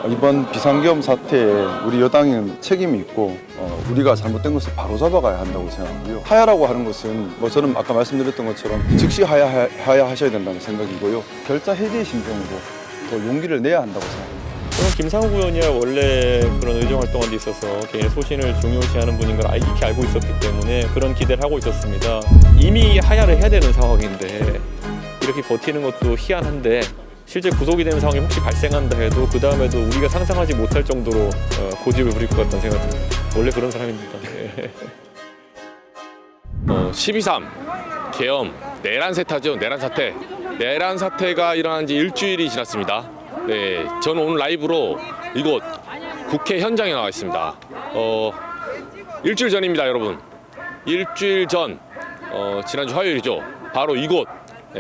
이번 비상계엄 사태에 우리 여당은 책임이 있고 우리가 잘못된 것을 바로 잡아가야 한다고 생각하고요. 하야라고 하는 것은 저는 아까 말씀드렸던 것처럼 즉시 하야하셔야 된다는 생각이고요. 결자 해지의 심정으로 더 용기를 내야 한다고 생각합니다. 저는 김상욱 의원이 원래 그런 의정활동한 데 있어서 개인의 소신을 중요시하는 분인 걸 익히 알고 있었기 때문에 그런 기대를 하고 있었습니다. 이미 하야를 해야 되는 상황인데 이렇게 버티는 것도 희한한데 실제 구속이 되는 상황이 혹시 발생한다 해도 그 다음에도 우리가 상상하지 못할 정도로 고집을 부릴 것 같다는 생각이 듭니다. 원래 그런 사람입니다. 12.3 계엄 내란 세타죠. 내란 사태가 일어난 지 일주일이 지났습니다. 네, 저는 오늘 라이브로 이곳 국회 현장에 나와 있습니다. 일주일 전입니다, 여러분. 일주일 전 지난주 화요일이죠. 바로 이곳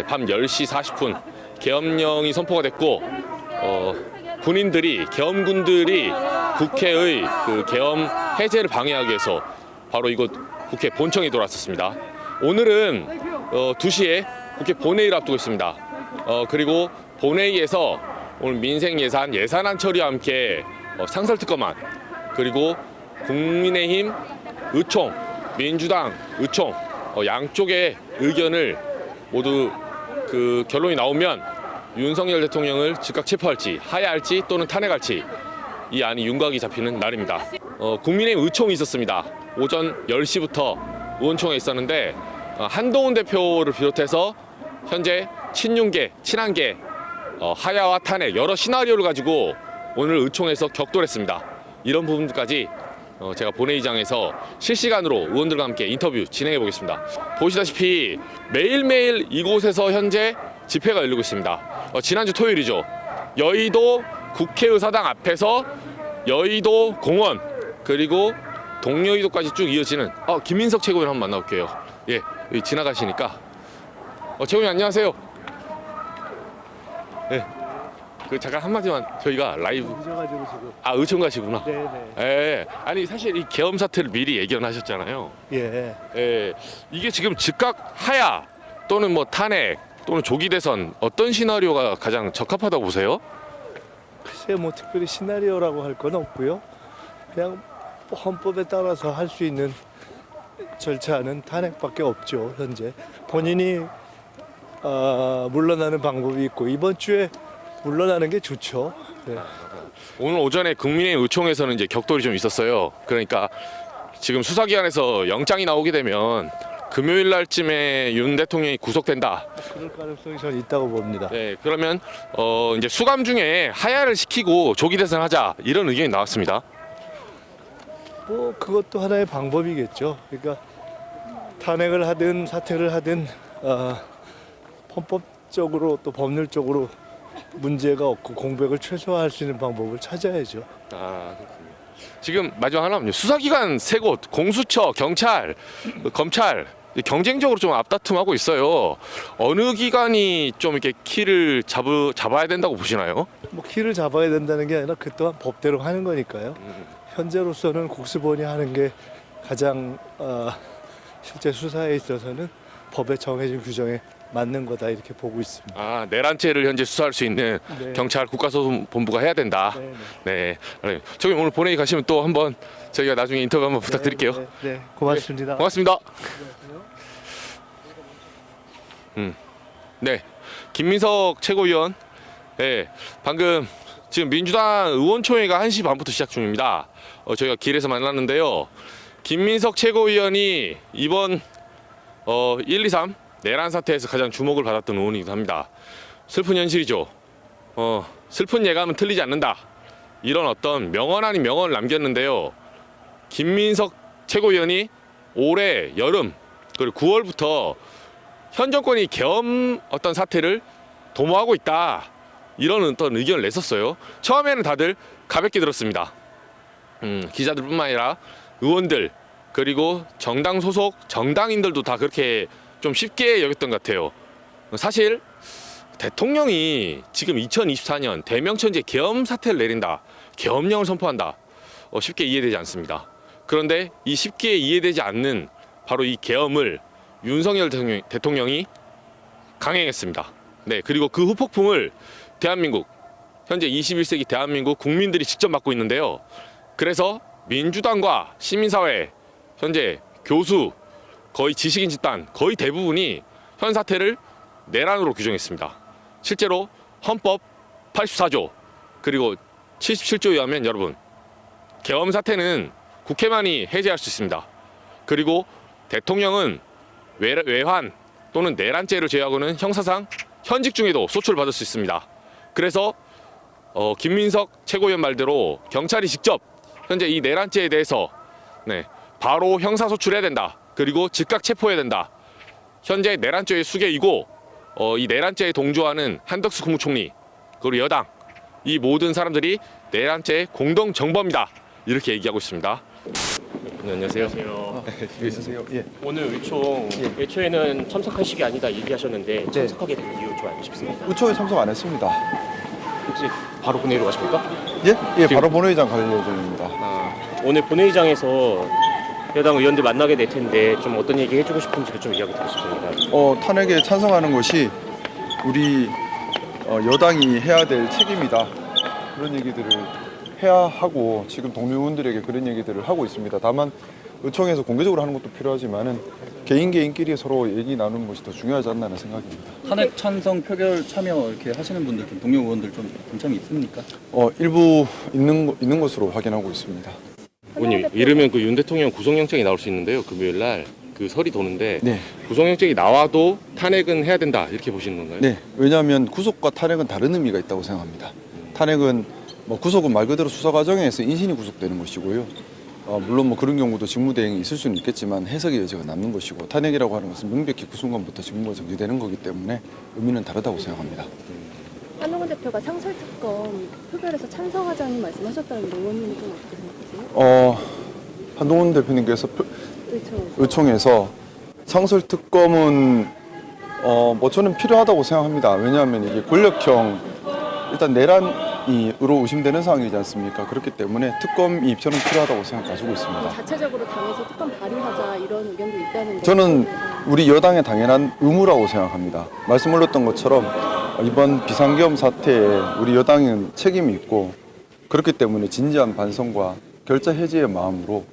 밤 10시 40분 계엄령이 선포가 됐고 계엄군들이 국회의 그 계엄 해제를 방해하기 위해서 바로 이곳 국회 본청에 들어왔었습니다. 오늘은 2시에 국회 본회의를 앞두고 있습니다. 그리고 본회의에서 오늘 민생 예산안 처리와 함께 상설특검안 그리고 국민의힘 의총, 민주당 의총 양쪽의 의견을 모두 그 결론이 나오면 윤석열 대통령을 즉각 체포할지 하야할지 또는 탄핵할지 이 안이 윤곽이 잡히는 날입니다. 국민의힘 의총이 있었습니다. 오전 10시부터 의원총회 있었는데 한동훈 대표를 비롯해서 현재 친윤계, 친한계 하야와 탄핵 여러 시나리오를 가지고 오늘 의총에서 격돌했습니다. 이런 부분까지 제가 본회의장에서 실시간으로 의원들과 함께 인터뷰 진행해 보겠습니다. 보시다시피 매일매일 이곳에서 현재 집회가 열리고 있습니다. 지난주 토요일이죠. 여의도 국회의사당 앞에서 여의도 공원 그리고 동여의도까지 쭉 이어지는 김민석 최고위원 한번 만나볼게요. 예, 여기 지나가시니까 최고위원 안녕하세요. 네. 잠깐 한마디만 저희가 라이브 늦어가지고 지금. 의총 가시구나. 네네. 예. 아니 사실 이 계엄 사태를 미리 예견하셨잖아요. 예. 예. 이게 지금 즉각 하야 또는 탄핵 또는 조기 대선 어떤 시나리오가 가장 적합하다고 보세요? 글쎄 특별히 시나리오라고 할 건 없고요. 그냥 헌법에 따라서 할 수 있는 절차는 탄핵밖에 없죠. 현재 본인이 물러나는 방법이 있고 이번 주에 물러나는 게 좋죠. 네. 오늘 오전에 국민의힘 의총에서는 이제 격돌이 좀 있었어요. 그러니까 지금 수사기관에서 영장이 나오게 되면 금요일 날쯤에 윤 대통령이 구속된다. 그럴 가능성이 저는 있다고 봅니다. 네, 그러면 이제 수감 중에 하야를 시키고 조기 대선하자 이런 의견이 나왔습니다. 그것도 하나의 방법이겠죠. 그러니까 탄핵을 하든 사퇴를 하든 헌법적으로 또 법률적으로 문제가 없고 공백을 최소화할 수 있는 방법을 찾아야죠. 그렇군요. 지금 마지막 하나는요. 수사기관 세 곳, 공수처, 경찰, 검찰 경쟁적으로 좀 앞다툼하고 있어요. 어느 기관이 좀 이렇게 키를 잡아야 된다고 보시나요? 키를 잡아야 된다는 게 아니라 그 또한 법대로 하는 거니까요. 현재로서는 국수본이 하는 게 가장 실제 수사에 있어서는 법에 정해진 규정에 맞는 거다 이렇게 보고 있습니다. 내란죄를 현재 수사할 수 있는 네. 경찰 국가소송본부가 해야 된다. 네. 네. 저기 오늘 본회의 가시면 또 한번 저희가 나중에 인터뷰 한번 부탁드릴게요. 네. 고맙습니다. 고맙습니다. 네, 김민석 최고위원. 네, 방금 지금 민주당 의원총회가 1시 반부터 시작 중입니다. 저희가 길에서 만났는데요. 김민석 최고위원이 이번 1, 2, 3 내란 사태에서 가장 주목을 받았던 의원이기도 합니다. 슬픈 현실이죠. 슬픈 예감은 틀리지 않는다. 이런 어떤 명언 아닌 명언을 남겼는데요. 김민석 최고위원이 올해 여름 그리고 9월부터 현 정권이 계엄 어떤 사태를 도모하고 있다. 이런 어떤 의견을 냈었어요. 처음에는 다들 가볍게 들었습니다. 기자들뿐만 아니라 의원들 그리고 정당 소속 정당인들도 다 그렇게 좀 쉽게 여겼던 것 같아요. 사실 대통령이 지금 2024년 대명천지에 계엄 사태를 내린다. 계엄령을 선포한다. 쉽게 이해되지 않습니다. 그런데 이 쉽게 이해되지 않는 바로 이 계엄을 윤석열 대통령이 강행했습니다. 네, 그리고 그 후폭풍을 대한민국 현재 21세기 대한민국 국민들이 직접 맡고 있는데요. 그래서 민주당과 시민사회, 현재 교수, 거의 지식인 집단 거의 대부분이 현 사태를 내란으로 규정했습니다. 실제로 헌법 84조 그리고 77조에 의하면 여러분 계엄 사태는 국회만이 해제할 수 있습니다. 그리고 대통령은 외환 또는 내란죄를 제외하고는 형사상 현직 중에도 소출을 받을 수 있습니다. 그래서 김민석 최고위원 말대로 경찰이 직접 현재 이 내란죄에 대해서 바로 형사 소출해야 된다. 그리고 즉각 체포해야 된다. 현재 내란죄의 수괴이고 이 내란죄에 동조하는 한덕수 국무총리 그리고 여당 이 모든 사람들이 내란죄의 공동 정범이다. 이렇게 얘기하고 있습니다. 네, 안녕하세요. 있으세요? 예. 오늘 의총 애초에는 참석하시기 아니다 얘기하셨는데 참석하게 된 이유 좀 알고 싶습니다. 의총에 참석 안 했습니다. 혹시 바로 본회의로 가십니까? 예, 바로 본회의장 갈 예정입니다. 오늘 본회의장에서 여당 의원들 만나게 될 텐데 좀 어떤 얘기 해주고 싶은지도 좀 이야기 듣고 싶습니다. 탄핵에 찬성하는 것이 우리 여당이 해야 될 책임이다. 그런 얘기들을 해야 하고 지금 동료 의원들에게 그런 얘기들을 하고 있습니다. 다만 의총에서 공개적으로 하는 것도 필요하지만은 개인끼리 서로 얘기 나누는 것이 더 중요하지 않나는 생각입니다. 탄핵 찬성 표결 참여 이렇게 하시는 분들 좀 동료 의원들 좀 동참이 있습니까? 일부 있는 것으로 확인하고 있습니다. 의원님 이르면 그 윤 대통령 구속영장이 나올 수 있는데요. 금요일 날 그 설이 도는데 네. 구속영장이 나와도 탄핵은 해야 된다 이렇게 보시는 건가요? 네. 왜냐하면 구속과 탄핵은 다른 의미가 있다고 생각합니다. 탄핵은 구속은 말 그대로 수사 과정에서 인신이 구속되는 것이고요. 물론 그런 경우도 직무대행이 있을 수는 있겠지만 해석의 여지가 남는 것이고 탄핵이라고 하는 것은 명백히 그 순간부터 직무가 정지되는 거기 때문에 의미는 다르다고 생각합니다. 한동훈 대표가 상설특검 표결에서 찬성하자는 말씀하셨다는데 의원님은 좀 어떻게 생각하세요? 한동훈 대표님께서 의총에서. 의총에서 상설특검은 저는 필요하다고 생각합니다. 왜냐하면 이게 권력형 일단 내란으로 의심되는 상황이지 않습니까? 그렇기 때문에 특검이 저는 필요하다고 가지고 있습니다. 자체적으로 당에서 특검 발의하자 이런 의견도 있다는데 저는 우리 여당의 당연한 의무라고 생각합니다. 말씀 올렸던 것처럼 이번 비상계엄 사태에 우리 여당은 책임이 있고 그렇기 때문에 진지한 반성과 결자 해지의 마음으로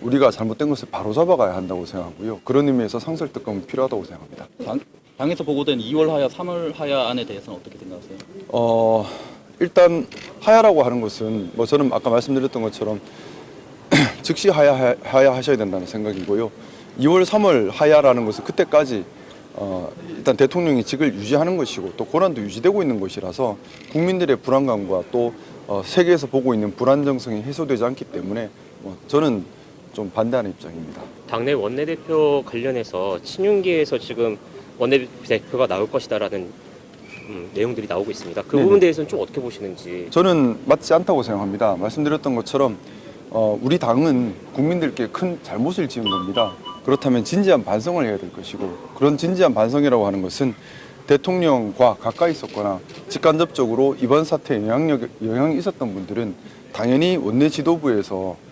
우리가 잘못된 것을 바로잡아가야 한다고 생각하고요. 그런 의미에서 상설특검은 필요하다고 생각합니다. 당에서 보고된 2월 하야, 3월 하야안에 대해서는 어떻게 생각하세요? 일단 하야라고 하는 것은 저는 아까 말씀드렸던 것처럼 즉시 하야하셔야 된다는 생각이고요. 2월, 3월 하야라는 것은 그때까지 일단 대통령이 직을 유지하는 것이고 또 권한도 유지되고 있는 것이라서 국민들의 불안감과 또 세계에서 보고 있는 불안정성이 해소되지 않기 때문에 저는 좀 반대하는 입장입니다. 당내 원내대표 관련해서 친윤계에서 지금 원내대표가 나올 것이다라는 내용들이 나오고 있습니다. 그 부분에 대해서는 좀 어떻게 보시는지. 저는 맞지 않다고 생각합니다. 말씀드렸던 것처럼 우리 당은 국민들께 큰 잘못을 지은 겁니다. 그렇다면 진지한 반성을 해야 될 것이고 그런 진지한 반성이라고 하는 것은 대통령과 가까이 있었거나 직간접적으로 이번 사태에 영향이 있었던 분들은 당연히 원내 지도부에서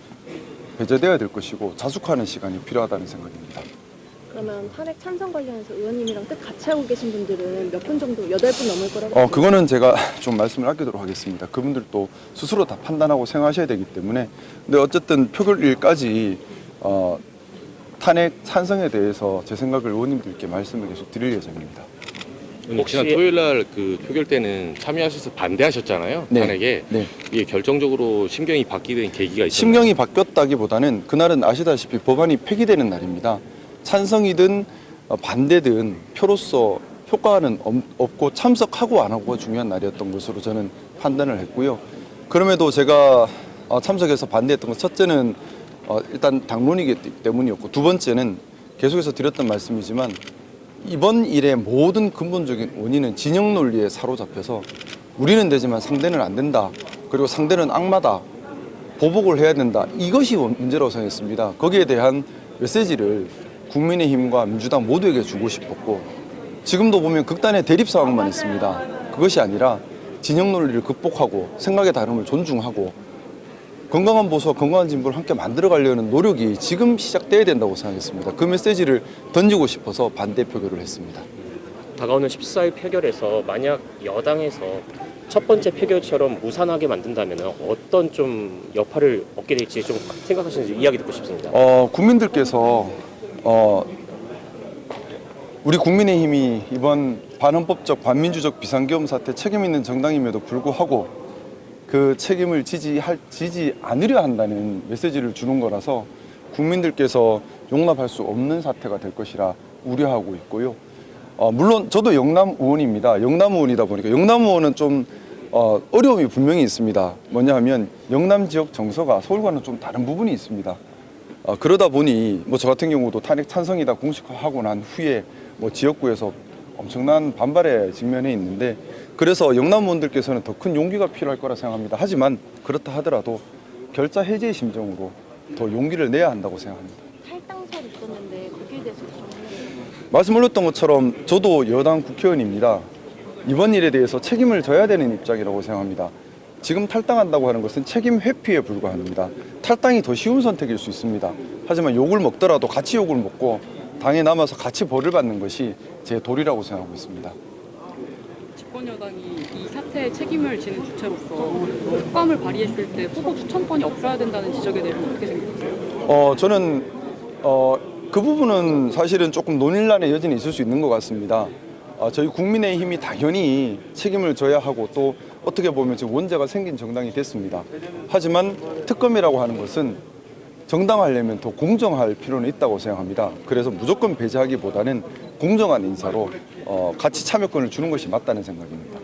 배제되어야 될 것이고 자숙하는 시간이 필요하다는 생각입니다. 그러면 탄핵 찬성 관련해서 의원님이랑 뜻 같이 하고 계신 분들은 몇 분 정도, 8분 넘을 거라고 그거는 제가 좀 말씀을 아끼도록 하겠습니다. 그분들도 스스로 다 판단하고 생각하셔야 되기 때문에 근데 어쨌든 표결일까지 탄핵 찬성에 대해서 제 생각을 의원님들께 말씀을 계속 드릴 예정입니다. 혹시 지난 토요일 날 그 표결 때는 참여하셔서 반대하셨잖아요. 네. 탄핵에. 네. 이게 결정적으로 심경이 바뀌게 된 계기가 있었나요? 심경이 바뀌었다기보다는 그날은 아시다시피 법안이 폐기되는 날입니다. 찬성이든 반대든 표로서 효과는 없고 참석하고 안 하고가 중요한 날이었던 것으로 저는 판단을 했고요. 그럼에도 제가 참석해서 반대했던 것 첫째는 일단 당론이기 때문이었고 두 번째는 계속해서 드렸던 말씀이지만 이번 일의 모든 근본적인 원인은 진영 논리에 사로잡혀서 우리는 되지만 상대는 안 된다. 그리고 상대는 악마다. 보복을 해야 된다. 이것이 문제라고 생각했습니다. 거기에 대한 메시지를 국민의힘과 민주당 모두에게 주고 싶었고 지금도 보면 극단의 대립 상황만 있습니다. 그것이 아니라 진영 논리를 극복하고 생각의 다름을 존중하고 건강한 보수와 건강한 진보를 함께 만들어가려는 노력이 지금 시작돼야 된다고 생각했습니다. 그 메시지를 던지고 싶어서 반대 표결을 했습니다. 다가오는 14일 표결에서 만약 여당에서 첫 번째 표결처럼 무산하게 만든다면 어떤 좀 여파를 얻게 될지 좀 생각하시는지 이야기 듣고 싶습니다. 국민들께서 우리 국민의힘이 이번 반헌법적 반민주적 비상계엄 사태 책임 있는 정당임에도 불구하고 그 책임을 지지 않으려 한다는 메시지를 주는 거라서 국민들께서 용납할 수 없는 사태가 될 것이라 우려하고 있고요. 물론 저도 영남 의원입니다. 영남 의원이다 보니까 영남 의원은 좀 어려움이 분명히 있습니다. 뭐냐 하면 영남 지역 정서가 서울과는 좀 다른 부분이 있습니다. 그러다 보니 뭐 저 같은 경우도 탄핵 찬성이다 공식화하고 난 후에 뭐 지역구에서 엄청난 반발에 직면해 있는데 그래서 영남 의원들께서는 더 큰 용기가 필요할 거라 생각합니다. 하지만 그렇다 하더라도 결자 해제의 심정으로 더 용기를 내야 한다고 생각합니다. 탈당설 있었는데 거기에 대해서 좀 말씀 올렸던 것처럼 저도 여당 국회의원입니다. 이번 일에 대해서 책임을 져야 되는 입장이라고 생각합니다. 지금 탈당한다고 하는 것은 책임 회피에 불과합니다. 탈당이 더 쉬운 선택일 수 있습니다. 하지만 욕을 먹더라도 같이 욕을 먹고 당에 남아서 같이 벌을 받는 것이 제 도리라고 생각하고 있습니다. 집권 여당이 이 사태에 책임을 지는 주체로서 특검을 발의했을 때 후보 추천권이 없어야 된다는 지적에 대해서 어떻게 생각하세요? 저는 그 부분은 사실은 조금 논란의 여지는 있을 수 있는 것 같습니다. 저희 국민의힘이 당연히 책임을 져야 하고 또 어떻게 보면 지금 원자가 생긴 정당이 됐습니다. 하지만 특검이라고 하는 것은 정당화하려면 더 공정할 필요는 있다고 생각합니다. 그래서 무조건 배제하기보다는 공정한 인사로 같이 참여권을 주는 것이 맞다는 생각입니다.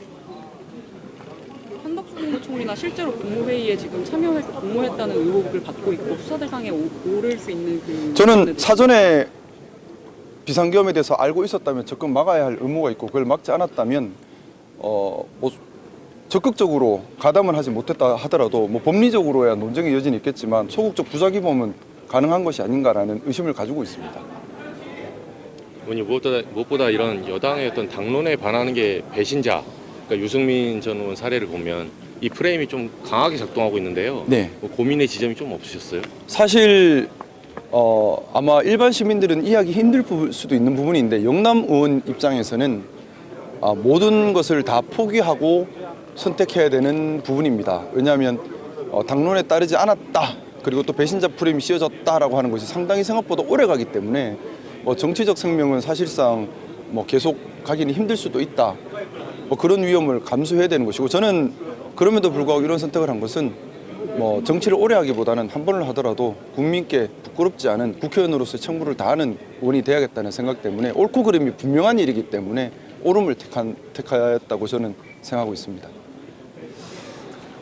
한덕수 국무총리가 실제로 국무회의에 지금 참여해서 공모했다는 의혹을 받고 있고 수사 대상에 오를 수 있는 그 저는 사전에 비상계엄에 대해서 알고 있었다면 적극 막아야 할 의무가 있고 그걸 막지 않았다면 뭐 적극적으로 가담을 하지 못했다 하더라도 뭐 법리적으로야 논쟁의 여지는 있겠지만 소극적 부작위범은 가능한 것이 아닌가라는 의심을 가지고 있습니다. 의원님 무엇보다 이런 여당의 어떤 당론에 반하는 게 배신자, 그러니까 유승민 전 의원 사례를 보면 이 프레임이 좀 강하게 작동하고 있는데요. 네. 뭐 고민의 지점이 좀 없으셨어요? 사실 아마 일반 시민들은 이해하기 힘들 수도 있는 부분인데 영남 의원 입장에서는 모든 것을 다 포기하고 선택해야 되는 부분입니다. 왜냐하면 당론에 따르지 않았다 그리고 또 배신자 프레임이 씌워졌다라고 하는 것이 상당히 생각보다 오래 가기 때문에 정치적 생명은 사실상 계속 가기는 힘들 수도 있다. 그런 위험을 감수해야 되는 것이고 저는 그럼에도 불구하고 이런 선택을 한 것은 정치를 오래 하기보다는 한 번을 하더라도 국민께 부끄럽지 않은 국회의원으로서의 책무를 다하는 의원이 돼야겠다는 생각 때문에 옳고 그름이 분명한 일이기 때문에 옳음을 택하였다고 저는 생각하고 있습니다.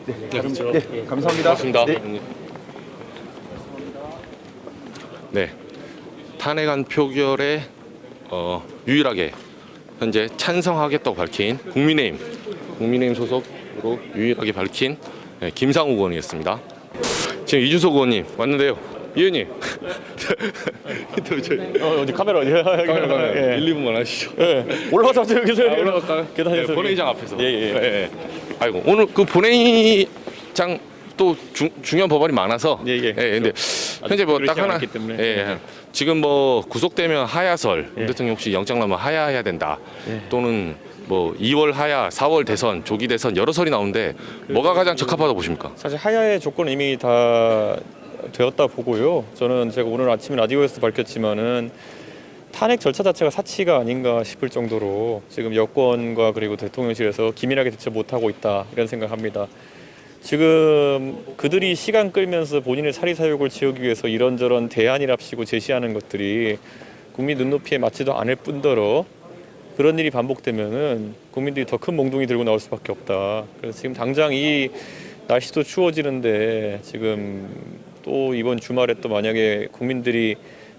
네, 감사합니다. 고맙습니다. 네. 네, 탄핵안 표결에 유일하게 현재 찬성하겠다고 밝힌 국민의힘 소속으로 유일하게 밝힌 김상우 의원이었습니다. 지금 이준석 의원님 왔는데요. 이 의원님 어디 카메라 어디? 카메라 1, 2분만 하시죠. 올라가서 여기서 올라갈까요? 계단에서 본회의장 앞에서. 예. 아이고 오늘 그 본회의장 또 중요한 법안이 많아서. 예. 근데 현재 뭐 딱 하나. 않기 때문에. 예. 지금 구속되면 하야설, 윤 대통령 혹시 영장 나면 하야해야 된다. 또는 2월 하야, 4월 대선, 조기 대선 여러 설이 나오는데 뭐가 가장 적합하다고 보십니까? 사실 하야의 조건은 이미 다 되었다 보고요. 저는 제가 오늘 아침에 라디오에서 밝혔지만은 탄핵 절차 자체가 사치가 아닌가 싶을 정도로 지금 여권과 그리고 대통령실에서 기민하게 대처 못하고 있다 이런 생각합니다. 지금 그들이 시간 끌면서 본인의 사리사욕을 채우기 위해서 이런저런 대안이랍시고 제시하는 것들이 국민 눈높이에 맞지도 않을 뿐더러 그런 일이 반복되면은 국민들이 더 큰 몽둥이 들고 나올 수밖에 없다. 그래서 지금 당장 이 날씨도 추워지는데 지금 또 이번 주말에 또 만약에 국민들이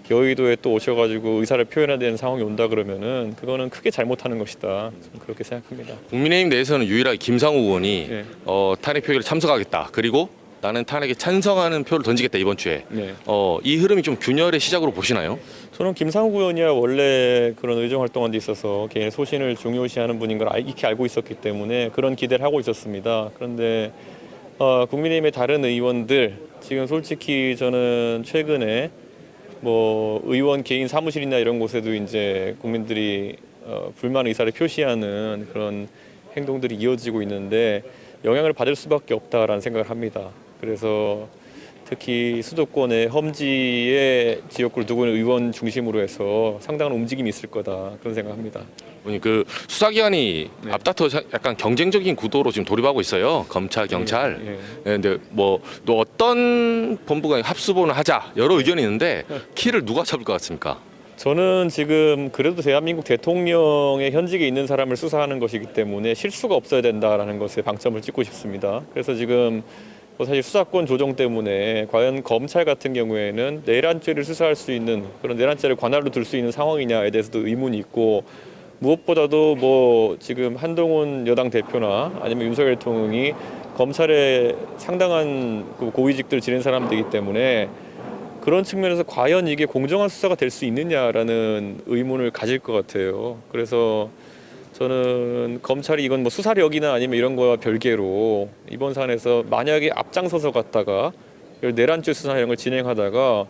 여의도에 또 오셔가지고 의사를 표현해야 되는 상황이 온다 그러면은 그거는 크게 잘못하는 것이다. 저는 그렇게 생각합니다. 국민의힘 내에서는 유일하게 김상우 의원이 네. 탄핵 표결에 참석하겠다. 그리고 나는 탄핵에 찬성하는 표를 던지겠다 이번 주에. 네. 이 흐름이 좀 균열의 시작으로 보시나요? 저는 김상우 의원이야 원래 그런 의정 활동한 데 있어서 개인의 소신을 중요시하는 분인 걸 익히 알고 있었기 때문에 그런 기대를 하고 있었습니다. 그런데 국민의힘의 다른 의원들 지금 솔직히 저는 최근에 의원 개인 사무실이나 이런 곳에도 이제 국민들이 불만 의사를 표시하는 그런 행동들이 이어지고 있는데 영향을 받을 수밖에 없다라는 생각을 합니다. 그래서 특히 수도권의 험지의 지역구를 두고 있는 의원 중심으로 해서 상당한 움직임이 있을 거다 그런 생각합니다. 의원님, 그 수사기관이 네. 앞다퉈 약간 경쟁적인 구도로 지금 돌입하고 있어요. 검찰, 경찰. 예, 예. 근데 뭐 또 어떤 본부가 합수본을 하자 여러 의견이 있는데 키를 누가 잡을 것 같습니까? 저는 지금 그래도 대한민국 대통령의 현직에 있는 사람을 수사하는 것이기 때문에 실수가 없어야 된다라는 것에 방점을 찍고 싶습니다. 그래서 지금 뭐 사실 수사권 조정 때문에 과연 검찰 같은 경우에는 내란죄를 수사할 수 있는 그런 내란죄를 관할로 둘 수 있는 상황이냐에 대해서도 의문이 있고 무엇보다도 뭐 지금 한동훈 여당 대표나 아니면 윤석열 대통령이 검찰에 상당한 그 고위직들 지낸 사람들이기 때문에 그런 측면에서 과연 이게 공정한 수사가 될 수 있느냐라는 의문을 가질 것 같아요. 그래서 저는 검찰이 이건 뭐 수사력이나 아니면 이런 거와 별개로 이번 사안에서 만약에 앞장서서 갔다가 내란죄 수사 이런 걸 진행하다가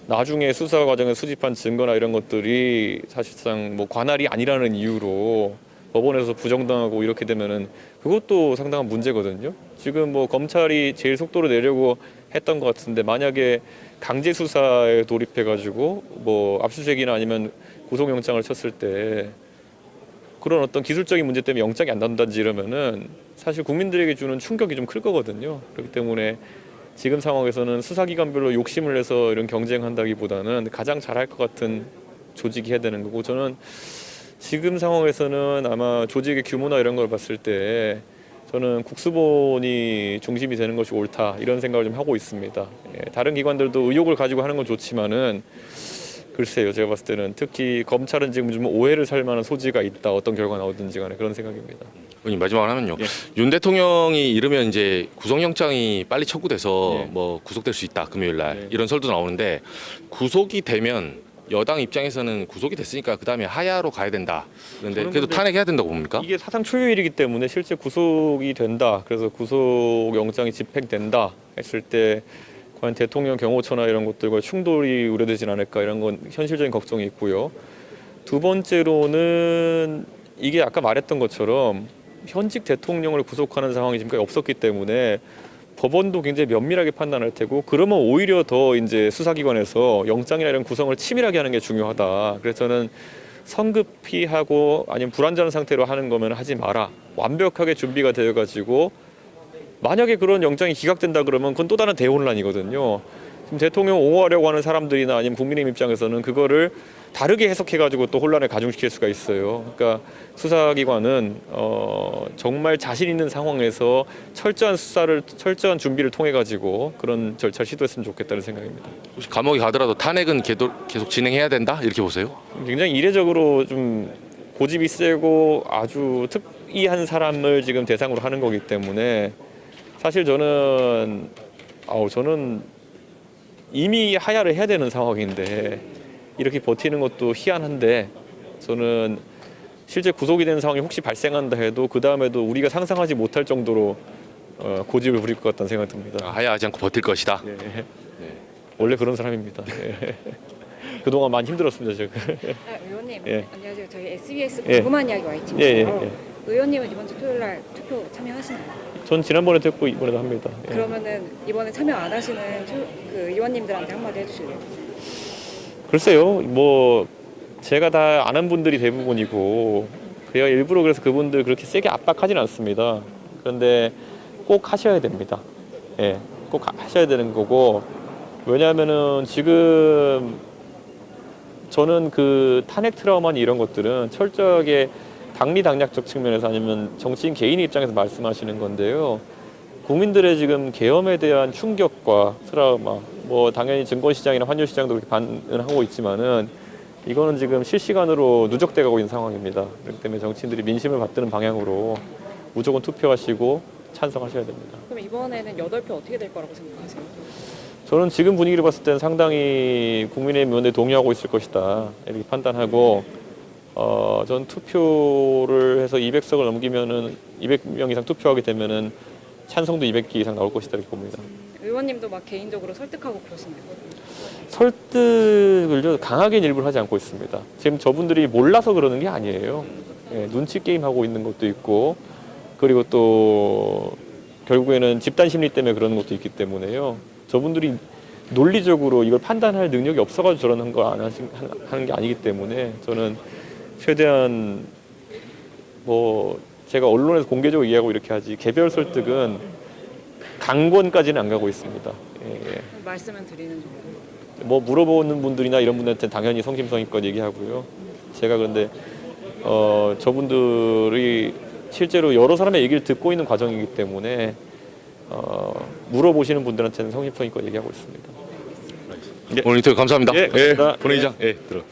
나중에 수사 과정에 수집한 증거나 이런 것들이 사실상 뭐 관할이 아니라는 이유로 법원에서 부정당하고 이렇게 되면은 그것도 상당한 문제거든요. 지금 뭐 검찰이 제일 속도로 내려고 했던 것 같은데 만약에 강제 수사에 돌입해가지고 뭐 압수수색이나 아니면 구속영장을 쳤을 때 그런 어떤 기술적인 문제 때문에 영장이 안 나온다든지 이러면은 사실 국민들에게 주는 충격이 좀 클 거거든요. 그렇기 때문에 지금 상황에서는 수사기관별로 욕심을 내서 이런 경쟁한다기보다는 가장 잘할 것 같은 조직이 해야 되는 거고 저는 지금 상황에서는 아마 조직의 규모나 이런 걸 봤을 때 저는 국수본이 중심이 되는 것이 옳다 이런 생각을 좀 하고 있습니다. 예, 다른 기관들도 의혹을 가지고 하는 건 좋지만은 글쎄요, 제가 봤을 때는 특히 검찰은 지금 좀 오해를 살 만한 소지가 있다. 어떤 결과 나오든지 간에 그런 생각입니다. 의원님, 마지막으로 하면요. 예. 윤 대통령이 이르면 이제 구속영장이 빨리 청구돼서 예. 뭐 구속될 수 있다 금요일 날 예. 이런 설도 나오는데 구속이 되면 여당 입장에서는 구속이 됐으니까 그 다음에 하야로 가야 된다. 그런데 저는 그래도 근데 탄핵해야 된다고 봅니까? 이게 사상 초유일이기 때문에 실제 구속이 된다. 그래서 구속영장이 집행된다 했을 때 과연 대통령 경호처나 이런 것들과 충돌이 우려되진 않을까 이런 건 현실적인 걱정이 있고요. 두 번째로는 이게 아까 말했던 것처럼 현직 대통령을 구속하는 상황이 지금까지 없었기 때문에 법원도 굉장히 면밀하게 판단할 테고 그러면 오히려 더 이제 수사기관에서 영장이나 이런 구성을 치밀하게 하는 게 중요하다. 그래서 저는 성급히 하고 아니면 불완전한 상태로 하는 거면 하지 마라. 완벽하게 준비가 되어가지고 만약에 그런 영장이 기각된다 그러면 그건 또 다른 대혼란이거든요. 지금 대통령 옹호하려고 하는 사람들이나 아니면 국민의 입장에서는 그거를 다르게 해석해가지고 또 혼란을 가중시킬 수가 있어요. 그러니까 수사기관은 정말 자신 있는 상황에서 철저한 수사를 철저한 준비를 통해 가지고 그런 절차를 시도했으면 좋겠다는 생각입니다. 혹시 감옥에 가더라도 탄핵은 계속 진행해야 된다 이렇게 보세요? 굉장히 이례적으로 좀 고집이 세고 아주 특이한 사람을 지금 대상으로 하는 거기 때문에 사실 저는 이미 하야를 해야 되는 상황인데 이렇게 버티는 것도 희한한데 저는 실제 구속이 되는 상황이 혹시 발생한다 해도 그 다음에도 우리가 상상하지 못할 정도로 고집을 부릴 것 같다는 생각이 듭니다. 하야하지 않고 버틸 것이다. 네. 원래 그런 사람입니다. 네. 그동안 많이 힘들었습니다. 제가. 의원님, 예. 안녕하세요. 저희 SBS 예. 궁금한 이야기 와 있지만 의원님은 이번 주 토요일 날 투표 참여하시나요? 전 지난번에 됐고 이번에도 합니다. 예. 그러면은 이번에 참여 안 하시는 그 의원님들한테 한마디 해주실래요? 글쎄요, 뭐 제가 다 아는 분들이 대부분이고 제가 일부러 그래서 그분들 그렇게 세게 압박하진 않습니다. 그런데 꼭 하셔야 됩니다. 예, 꼭 하셔야 되는 거고 왜냐하면은 지금 저는 그 탄핵 트라우마니 이런 것들은 철저하게 당리당략적 측면에서 아니면 정치인 개인 입장에서 말씀하시는 건데요. 국민들의 지금 계엄에 대한 충격과 트라우마, 뭐 당연히 증권시장이나 환율시장도 그렇게 반응하고 있지만은 이거는 지금 실시간으로 누적돼 가고 있는 상황입니다. 그렇기 때문에 정치인들이 민심을 받드는 방향으로 무조건 투표하시고 찬성하셔야 됩니다. 그럼 이번에는 8표 어떻게 될 거라고 생각하세요? 저는 지금 분위기를 봤을 때는 상당히 국민의힘 의원들이 동의하고 있을 것이다 이렇게 판단하고 전 투표를 해서 200석을 넘기면은 200명 이상 투표하게 되면은 찬성도 200개 이상 나올 것이다 이렇게 봅니다. 의원님도 막 개인적으로 설득하고 그러시나요? 설득을 강하게 일부러 하지 않고 있습니다. 지금 저분들이 몰라서 그러는 게 아니에요. 예, 눈치 게임 하고 있는 것도 있고 그리고 또 결국에는 집단 심리 때문에 그런 것도 있기 때문에요. 저분들이 논리적으로 이걸 판단할 능력이 없어가지고 저런 걸 안 하는 게 아니기 때문에 저는 최대한 뭐 제가 언론에서 공개적으로 얘기하고 이렇게 하지 개별 설득은 강권까지는 안 가고 있습니다. 예. 말씀은 드리는 정도. 뭐 물어보는 분들이나 이런 분들한테 당연히 성심성의껏 얘기하고요. 제가 그런데 저분들이 실제로 여러 사람의 얘기를 듣고 있는 과정이기 때문에 물어보시는 분들한테는 성심성의껏 얘기하고 있습니다. 오늘 인터뷰 감사합니다. 예, 감사합니다. 본회의장. 예, 들어.